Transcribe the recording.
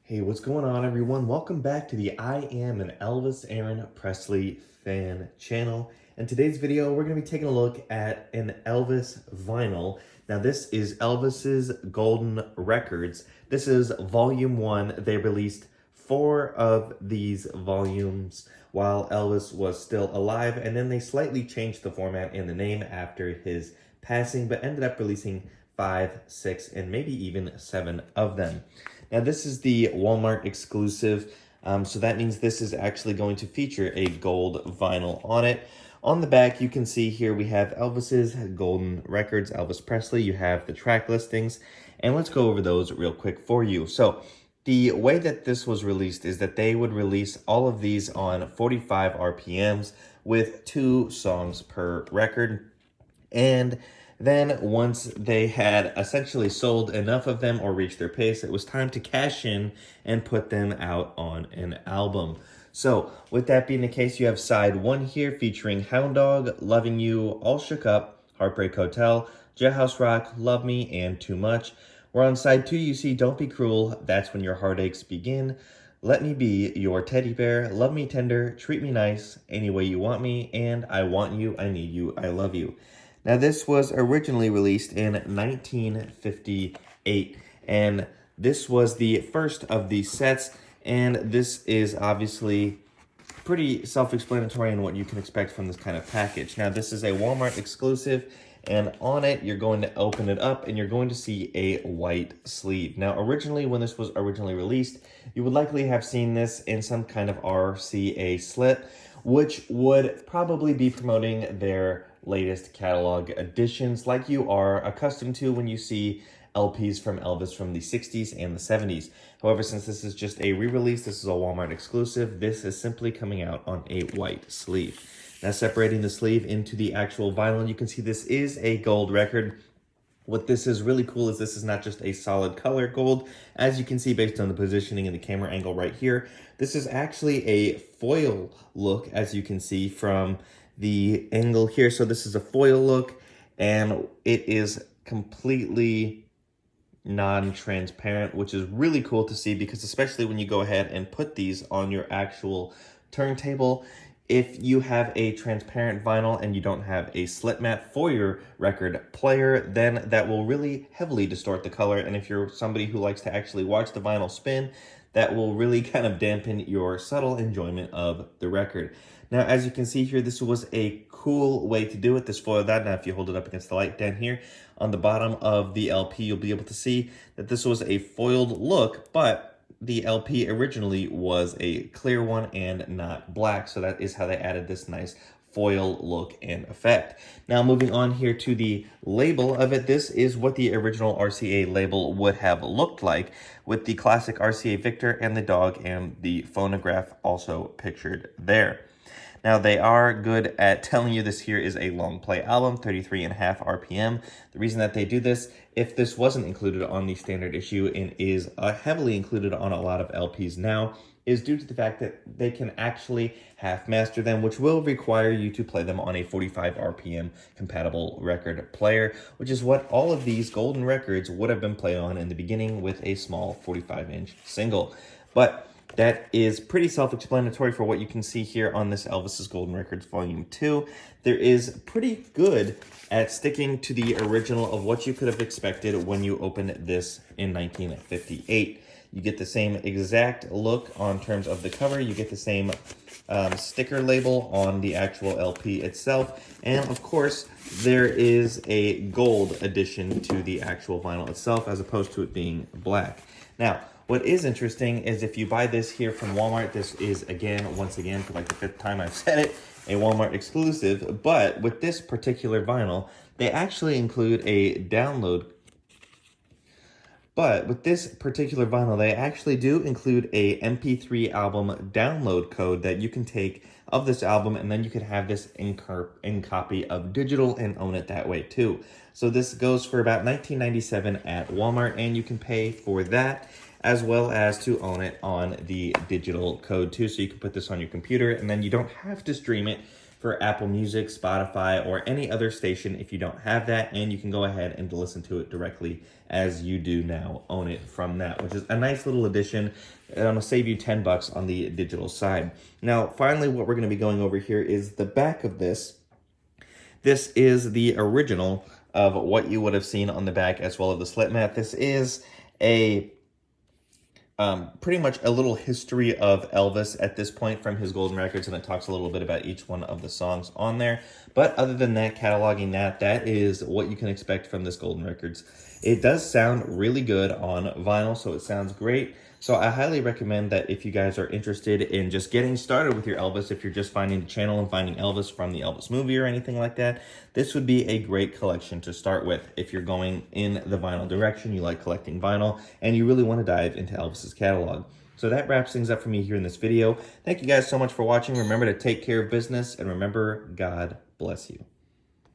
Hey, what's going on, everyone? Welcome back to the I Am an Elvis Aaron Presley fan channel. In today's video, we're going to be taking a look at an Elvis vinyl. Now, this is Elvis's Golden Records. This is volume 1. They released 4 of these volumes while Elvis was still alive, and then they slightly changed the format and the name after his passing, but ended up releasing 5, 6, and maybe even 7 of them. Now, this is the Walmart exclusive, so that means this is actually going to feature a gold vinyl on it. On the back, you can see here we have Elvis's Golden Records, Elvis Presley. You have the track listings, and let's go over those real quick for you. So, the way that this was released is that they would release all of these on 45 RPMs with 2 songs per record, and then once they had essentially sold enough of them or reached their pace, it was time to cash in and put them out on an album. So with that being the case, you have side 1 here featuring Hound Dog, Loving You, All Shook Up, Heartbreak Hotel, Jailhouse Rock, Love Me, and Too Much. Where on side 2 you see Don't Be Cruel, That's When Your Heartaches Begin, Let Me Be Your Teddy Bear, Love Me Tender, Treat Me Nice, Any Way You Want Me, and I Want You, I Need You, I Love You. Now, this was originally released in 1958, and this was the first of these sets, and this is obviously pretty self-explanatory in what you can expect from this kind of package. Now, this is a Walmart exclusive, and on it, you're going to open it up, and you're going to see a white sleeve. Now, originally, when this was originally released, you would likely have seen this in some kind of RCA slip, which would probably be promoting their latest catalog editions like you are accustomed to when you see LPs from Elvis from the 60s and the 70s. However, since this is just a re-release, this is a Walmart exclusive, this is simply coming out on a white sleeve. Now, separating the sleeve into the actual vinyl, you can see this is a gold record. What this is really cool is this is not just a solid color gold. As you can see based on the positioning and the camera angle right here, this is actually a foil look, as you can see from the angle here. So this is a foil look, and it is completely non-transparent, which is really cool to see, because especially when you go ahead and put these on your actual turntable, if you have a transparent vinyl and you don't have a slip mat for your record player, then that will really heavily distort the color. And if you're somebody who likes to actually watch the vinyl spin, that will really kind of dampen your subtle enjoyment of the record. Now, as you can see here, this was a cool way to do it, this foiled out. Now, if you hold it up against the light down here on the bottom of the LP, you'll be able to see that this was a foiled look, but the LP originally was a clear one and not black. So that is how they added this nice foil look and effect. Now, moving on here to the label of it, this is what the original RCA label would have looked like, with the classic RCA Victor and the dog and the phonograph also pictured there. Now, they are good at telling you this here is a long play album, 33.5 RPM. The reason that they do this, if this wasn't included on the standard issue and is heavily included on a lot of LPs now, is due to the fact that they can actually half master them, which will require you to play them on a 45 RPM compatible record player, which is what all of these golden records would have been played on in the beginning with a small 45-inch single. But that is pretty self-explanatory for what you can see here on this Elvis's Golden Records Volume 2. There is pretty good at sticking to the original of what you could have expected when you opened this in 1958. You get the same exact look on terms of the cover. You get the same sticker label on the actual LP itself. And of course, there is a gold addition to the actual vinyl itself, as opposed to it being black. Now, what is interesting is if you buy this here from Walmart, this is, once again, for like the 5th time I've said it, a Walmart exclusive. But with this particular vinyl, they actually include a download. But with this particular vinyl, they actually do include a MP3 album download code that you can take of this album, and then you could have this in copy of digital and own it that way too. So this goes for about $19.97 at Walmart, and you can pay for that as well as to own it on the digital code too. So you can put this on your computer, and then you don't have to stream it for Apple Music, Spotify, or any other station if you don't have that, and you can go ahead and listen to it directly as you do now. Own it from that, which is a nice little addition. It'll save you $10 on the digital side. Now, finally, what we're going to be going over here is the back of this. This is the original of what you would have seen on the back as well as the slip mat. This is a pretty much a little history of Elvis at this point from his golden records, and it talks a little bit about each one of the songs on there. But other than that, cataloging that is what you can expect from this golden records. It does sound really good on vinyl, so it sounds great. So I highly recommend that if you guys are interested in just getting started with your Elvis, if you're just finding the channel and finding Elvis from the Elvis movie or anything like that, this would be a great collection to start with. If you're going in the vinyl direction, you like collecting vinyl, and you really want to dive into Elvis's catalog. So that wraps things up for me here in this video. Thank you guys so much for watching. Remember to take care of business, and remember, God bless you.